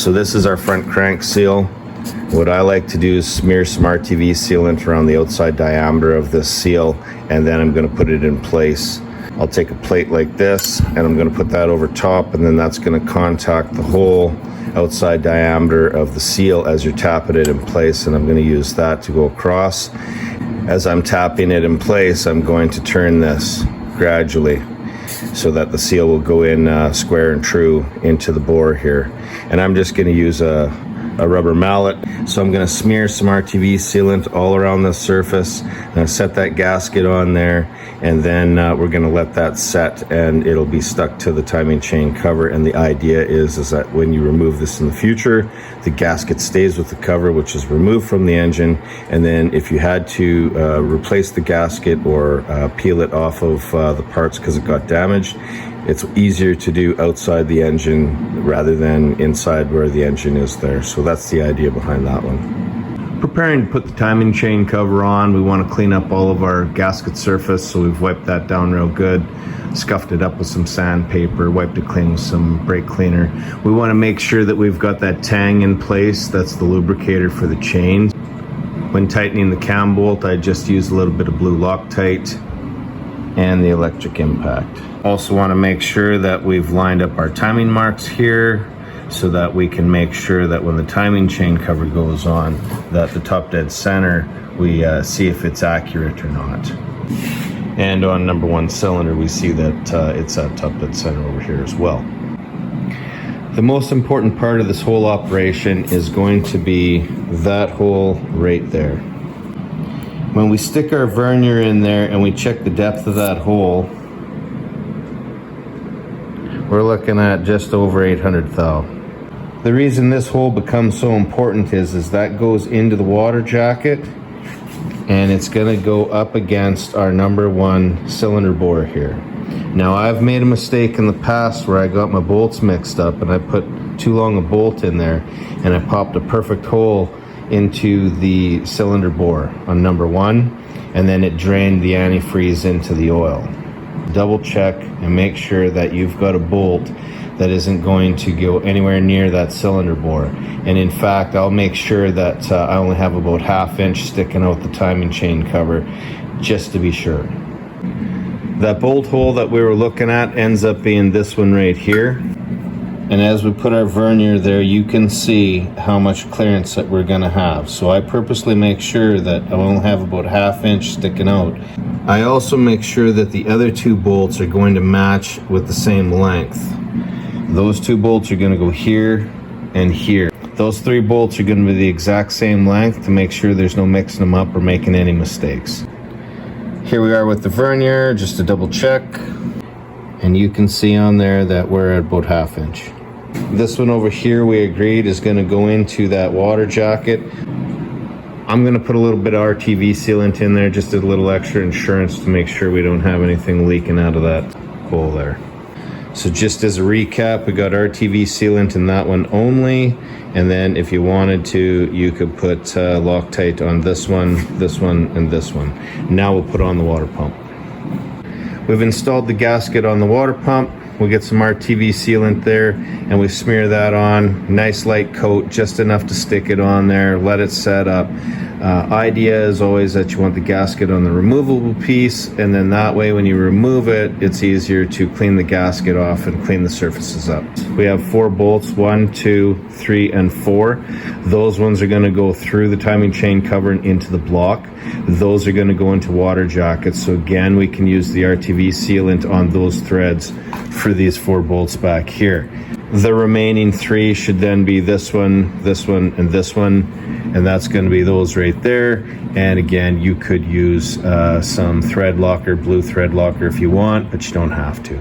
So this is our front crank seal. What I like to do is smear some RTV sealant around the outside diameter of this seal, and then I'm going to put it in place. I'll take a plate like this and I'm going to put that over top, and then that's going to contact the whole outside diameter of the seal as you're tapping it in place, and I'm going to use that to go across. As I'm tapping it in place, I'm going to turn this gradually so that the seal will go in square and true into the bore here. And I'm just going to use a rubber mallet. So I'm going to smear some RTV sealant all around the surface. I'm going to set that gasket on there, and then we're going to let that set, and it'll be stuck to the timing chain cover. And the idea is that when you remove this in the future, the gasket stays with the cover, which is removed from the engine. And then if you had to replace the gasket or peel it off of the parts because it got damaged, it's easier to do outside the engine rather than inside where the engine is there. So that's the idea behind that one. Preparing to put the timing chain cover on, we want to clean up all of our gasket surface, so we've wiped that down real good, scuffed it up with some sandpaper, wiped it clean with some brake cleaner. We want to make sure that we've got that tang in place. That's the lubricator for the chain. When tightening the cam bolt, I just use a little bit of blue Loctite and the electric impact. Also want to make sure that we've lined up our timing marks here so that we can make sure that when the timing chain cover goes on, that the top dead center, we see if it's accurate or not. And on number 1 cylinder, we see that it's at top dead center over here as well. The most important part of this whole operation is going to be that hole right there. When we stick our vernier in there and we check the depth of that hole, we're looking at just over 800 thou. The reason this hole becomes so important is that goes into the water jacket, and it's going to go up against our number 1 cylinder bore here. Now, I've made a mistake in the past where I got my bolts mixed up and I put too long a bolt in there, and I popped a perfect hole into the cylinder bore on number 1, and then it drained the antifreeze into the oil. Double check and make sure that you've got a bolt that isn't going to go anywhere near that cylinder bore. And in fact, I'll make sure that I only have about 1/2 inch sticking out the timing chain cover, just to be sure. That bolt hole that we were looking at ends up being this one right here. And as we put our vernier there, you can see how much clearance that we're going to have. So I purposely make sure that I only have about 1/2 inch sticking out. I also make sure that the other 2 bolts are going to match with the same length. Those 2 bolts are going to go here and here. Those 3 bolts are going to be the exact same length to make sure there's no mixing them up or making any mistakes. Here we are with the vernier, just to double check. And you can see on there that we're at about 1/2 inch. This one over here, we agreed, is going to go into that water jacket. I'm going to put a little bit of RTV sealant in there, just a little extra insurance to make sure we don't have anything leaking out of that hole there. So just as a recap, we got RTV sealant in that one only, and then if you wanted to, you could put Loctite on this one, and this one. Now we'll put on the water pump. We've installed the gasket on the water pump. We'll get some RTV sealant there, and we smear that on. Nice light coat, just enough to stick it on there, let it set up. Idea is always that you want the gasket on the removable piece, and then that way when you remove it, it's easier to clean the gasket off and clean the surfaces up. We have 4 bolts, 1, 2, 3, and 4. Those ones are going to go through the timing chain cover and into the block. Those are going to go into water jackets. So again, we can use the RTV sealant on those threads for these 4 bolts back here. The remaining 3 should then be this one, and this one, and that's going to be those right there. And again, you could use some thread locker, blue thread locker if you want, but you don't have to.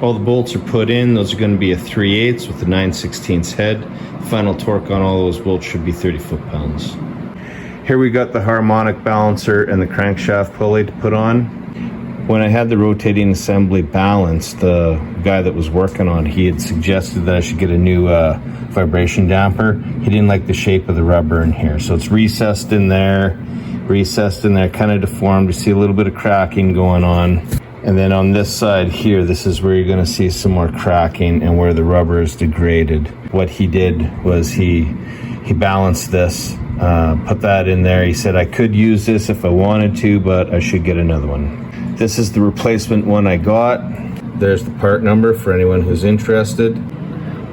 All the bolts are put in. Those are going to be a 3/8 with a 9/16 head. Final torque on all those bolts should be 30 foot-pounds. Here we got the harmonic balancer and the crankshaft pulley to put on. When I had the rotating assembly balanced, the guy that was working on, he had suggested that I should get a new vibration damper. He didn't like the shape of the rubber in here. So it's recessed in there, kind of deformed. You see a little bit of cracking going on. And then on this side here, this is where you're going to see some more cracking and where the rubber is degraded. What he did was he balanced this, put that in there. He said I could use this if I wanted to, but I should get another one. This is the replacement one I got. There's the part number for anyone who's interested.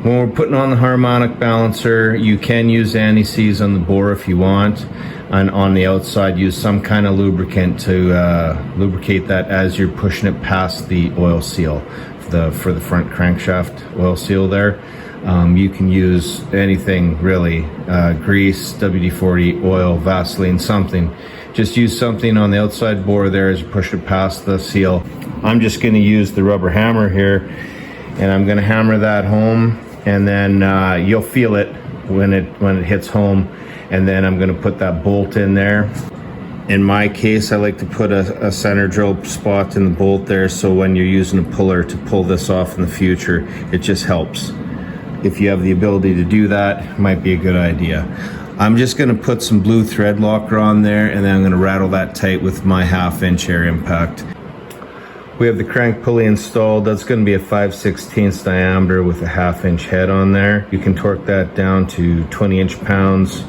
When we're putting on the harmonic balancer, you can use anti-seize on the bore if you want. And on the outside, use some kind of lubricant to lubricate that as you're pushing it past the oil seal for the front crankshaft oil seal there. You can use anything really, grease, WD-40, oil, Vaseline, something. Just use something on the outside bore there as you push it past the seal. I'm just going to use the rubber hammer here, and I'm going to hammer that home, and then you'll feel it when it hits home. And then I'm going to put that bolt in there. In my case, I like to put a center drill spot in the bolt there, so when you're using a puller to pull this off in the future, it just helps. If you have the ability to do that, it might be a good idea. I'm just going to put some blue thread locker on there, and then I'm going to rattle that tight with my 1/2-inch air impact. We have the crank pulley installed. That's going to be a 5/16 diameter with a 1/2-inch head on there. You can torque that down to 20 inch-pounds,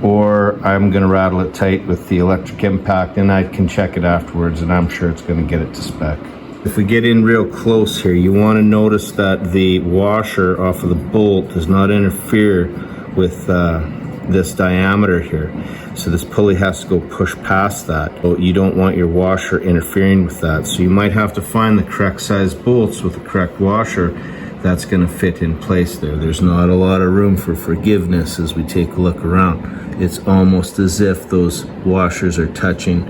or I'm going to rattle it tight with the electric impact, and I can check it afterwards, and I'm sure it's going to get it to spec. If we get in real close here, you want to notice that the washer off of the bolt does not interfere with this diameter here. So this pulley has to go push past that. But you don't want your washer interfering with that. So you might have to find the correct size bolts with the correct washer that's going to fit in place there. There's not a lot of room for forgiveness as we take a look around. It's almost as if those washers are touching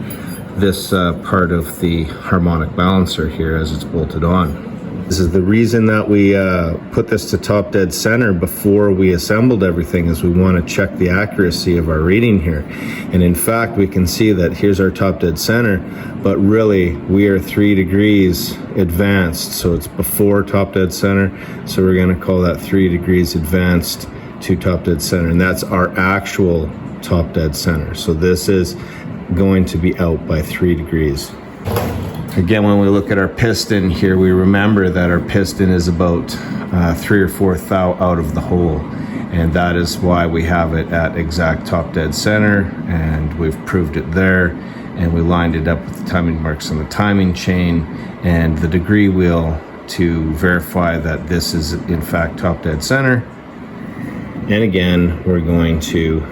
this part of the harmonic balancer here as it's bolted on. This is the reason that we put this to top dead center before we assembled everything, is we want to check the accuracy of our reading here. And in fact, we can see that here's our top dead center, but really we are 3 degrees advanced. So it's before top dead center. So we're going to call that 3 degrees advanced to top dead center. And that's our actual top dead center. So this is going to be out by 3 degrees. Again, when we look at our piston here, we remember that our piston is about 3 or 4 thou out of the hole, and that is why we have it at exact top dead center, and we've proved it there, and we lined it up with the timing marks on the timing chain and the degree wheel to verify that this is in fact top dead center. And again, we're going to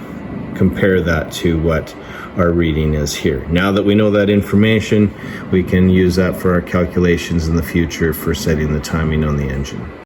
compare that to what our reading is here. Now that we know that information, we can use that for our calculations in the future for setting the timing on the engine.